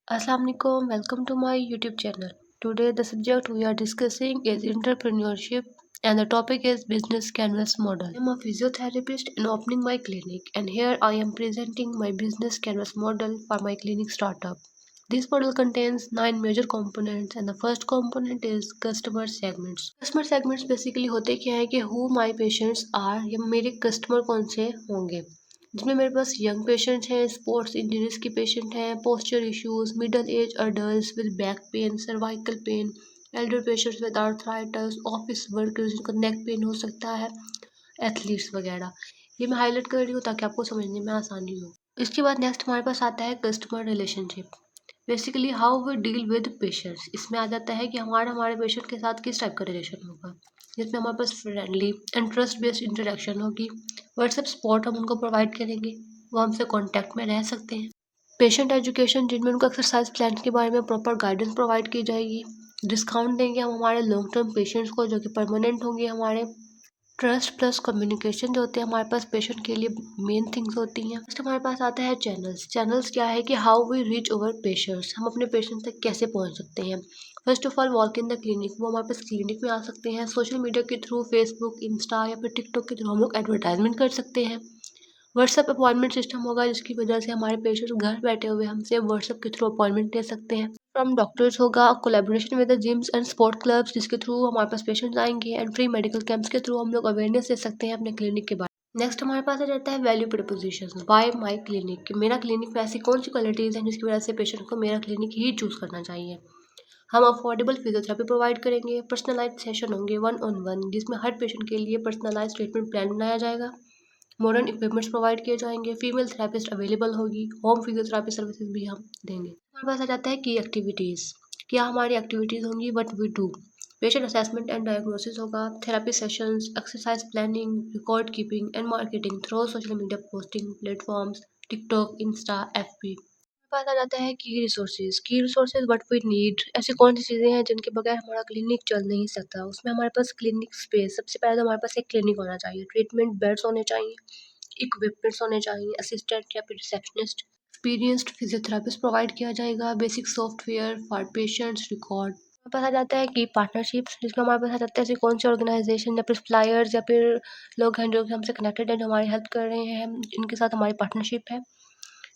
Assalamualaikum, welcome to my YouTube channel. Today the subject we are discussing is entrepreneurship and the topic is business canvas model. I am a physiotherapist and opening my clinic, and here I am presenting my business canvas model for my clinic startup. This model contains 9 major components and the first component is customer segments. Customer segments basically होते क्या है कि who my patients are या मेरे customer कौन से होंगे, जिसमें मेरे पास यंग पेशेंट्स हैं, स्पोर्ट्स इंजरीज के पेशेंट हैं, posture issues, middle age adult with back pain, cervical pain, Elder patients with arthritis, office workers जिनको नेक पेन हो सकता है, एथलीट्स वगैरह। ये मैं हाईलाइट कर रही हूँ ताकि आपको समझने में आसानी हो। इसके बाद नेक्स्ट हमारे पास आता है customer relationship. Basically how we deal with patients. इसमें आ जाता है कि हमारा हमारे पेशेंट के साथ किस टाइप का रिलेशन होगा, जिसमें हमारे पास friendly and trust based interaction होगी। व्हाट्सएप सपोर्ट हम उनको प्रोवाइड करेंगे, वो हमसे कांटेक्ट में रह सकते हैं। पेशेंट एजुकेशन, जिनमें उनको एक्सरसाइज प्लान के बारे में प्रॉपर गाइडेंस प्रोवाइड की जाएगी। डिस्काउंट देंगे हम हमारे लॉन्ग टर्म पेशेंट्स को जो कि परमानेंट होंगे हमारे। ट्रस्ट प्लस कम्युनिकेशन जो होते हैं हमारे पास पेशेंट के लिए मेन थिंग्स होती हैं। नेक्स्ट हमारे पास आता है चैनल्स। चैनल्स क्या है कि how we reach over patients, हम अपने पेशेंट तक कैसे पहुंच सकते हैं। First of all walk in the clinic, वो हमारे पास क्लिनिक में आ सकते हैं। सोशल मीडिया के थ्रू फेसबुक, इंस्टा या फिर टिकटॉक के थ्रू हम लोग एडवर्टाइजमेंट कर सकते हैं। व्हाट्सएप अपॉइंटमेंट सिस्टम होगा जिसकी वजह से हमारे पेशेंट घर बैठे हुए हमसे व्हाट्सएप के थ्रू अपॉइंटमेंट ले सकते हैं। फ्रॉम डॉक्टर्स होगा collaboration with the gyms and sport clubs, जिसके थ्रू हमारे पास पेशेंट्स आएंगे। एंड फ्री मेडिकल कैंप्स के थ्रू हम लोग अवेयरनेस दे सकते हैं अपने क्लिनिक के बारे में। नेक्स्ट हमारे पास आ जाता है वैल्यू प्रपोजिशन। बाय माई क्लिनिक, मेरा क्लिनिक में ऐसी कौन सी क्वालिटीज़ हैं जिसकी वजह से पेशेंट को मेरा क्लिनिक ही चूज़ करना चाहिए। हम अफोर्डेबल फिजियोथेरेपी प्रोवाइड करेंगे, पर्सनलाइज सेशन होंगे 1-on-1 जिसमें हर पेशेंट के लिए पर्सनलाइज ट्रीटमेंट प्लान बनाया जाएगा। मॉडर्न इक्विपमेंट्स प्रोवाइड किए जाएंगे, फीमेल थेरेपिस्ट अवेलेबल होगी, होम फिजियोथेरेपी सर्विसेज भी हम देंगे। हमारे पास आ जाता है की एक्टिविटीज़। क्या हमारी एक्टिविटीज़ होंगी, what we do. Patient assessment and diagnosis होगा, therapy sessions, exercise planning, record keeping and marketing through social media posting platforms, TikTok, Insta, FB. बात आ जाता है की रिसोर्सेज व्हाट वी नीड। ऐसी कौन सी चीज़ें हैं जिनके बगैर हमारा क्लिनिक चल नहीं सकता। उसमें हमारे पास क्लिनिक स्पेस, सबसे पहले तो हमारे पास एक क्लिनिक होना चाहिए, ट्रीटमेंट बेड्स होने चाहिए, इक्विपमेंट्स होने चाहिए, असिस्टेंट या फिर रिसेप्शनिस्ट, एक्सपीरियंस्ड फिजियोथेरेपिस्ट प्रोवाइड किया जाएगा, basic software for patients record. हमारे पास आ जाता है कि पार्टनरशिप्स, जिसमें हमारे पास आ जाता है ऐसी कौन सी ऑर्गेनाइजेशन या फिर फ्लायर्स या फिर लोग हैं जो कि हमसे कनेक्टेड हैं, जो हमारी हेल्प कर रहे हैं, जिनके साथ हमारी पार्टनरशिप है।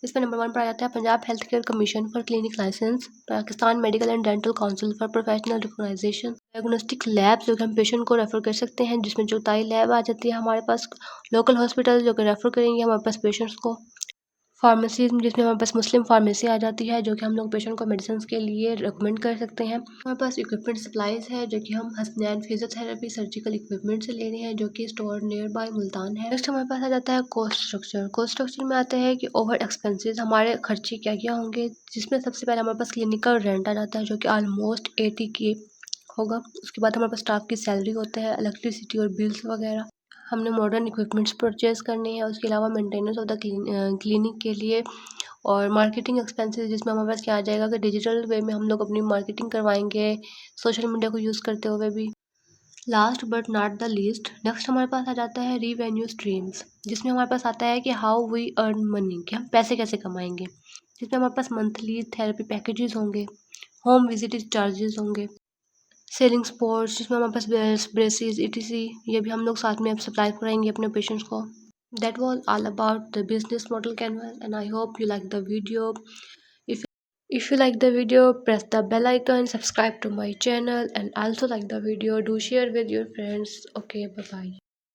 इसमें नंबर 1 पर आ जाता है Punjab health care commission for clinic licence, Pakistan medical and dental council for professional recognition, diagnostic lab जो कि हम पेशेंट को रेफर कर सकते हैं, जिसमें चौथाई लैब आ जाती है हमारे पास, लोकल हॉस्पिटल जो कि रेफर करेंगे हमारे पास पेशेंट्स को। फार्मेसी, जिसमें हमारे पास मुस्लिम फार्मेसी आ जाती है जो कि हम लोग पेशेंट को मेडिसिन के लिए रिकमेंड कर सकते हैं। हमारे पास इक्विपमेंट सप्लाईज है जो कि हम हसनैन फिजियोथेरेपी सर्जिकल इक्विपमेंट से ले रहे हैं जो कि स्टोर नियर बाय मुल्तान है। नेक्स्ट हमारे पास आ जाता है कॉस्ट स्ट्रक्चर। कॉस्ट स्ट्रक्चर में आता है कि ओवर एक्सपेंसेस, हमारे खर्चे क्या क्या होंगे, जिसमें सबसे पहले हमारे पास क्लिनिक का रेंट आ जाता है जो कि ऑलमोस्ट 80K होगा। उसके बाद हमारे पास स्टाफ की सैलरी होता है, इलेक्ट्रिसिटी और बिल्स वगैरह। हमने मॉडर्न इक्विपमेंट्स परचेज़ करने हैं, उसके अलावा मेंटेनेंस ऑफ द क्लिनिक के लिए और मार्केटिंग एक्सपेंसेस, जिसमें हमारे पास क्या आ जाएगा कि डिजिटल वे में हम लोग अपनी मार्केटिंग करवाएंगे सोशल मीडिया को यूज़ करते हुए भी। Last but not the least, next हमारे पास आ जाता है रीवेन्यू स्ट्रीम्स, जिसमें हमारे पास आता है कि हाउ वी अर्न मनी, कि हम पैसे कैसे कमाएंगे, जिसमें हमारे पास मंथली थेरेपी पैकेजेस होंगे, होम विजिट चार्जेस होंगे, सेलिंग स्पोर्ट्स जिसमें हमारे पास बेल्ट, ब्रेसेस, ईटीसी, ये भी हम लोग साथ में सप्लाई कराएंगे अपने पेशेंट्स को। That was all about the business model canvas and I hope you like the video. If if you like the video, press the bell icon, subscribe to my channel and also like the video. Do share with your friends. Okay, bye bye.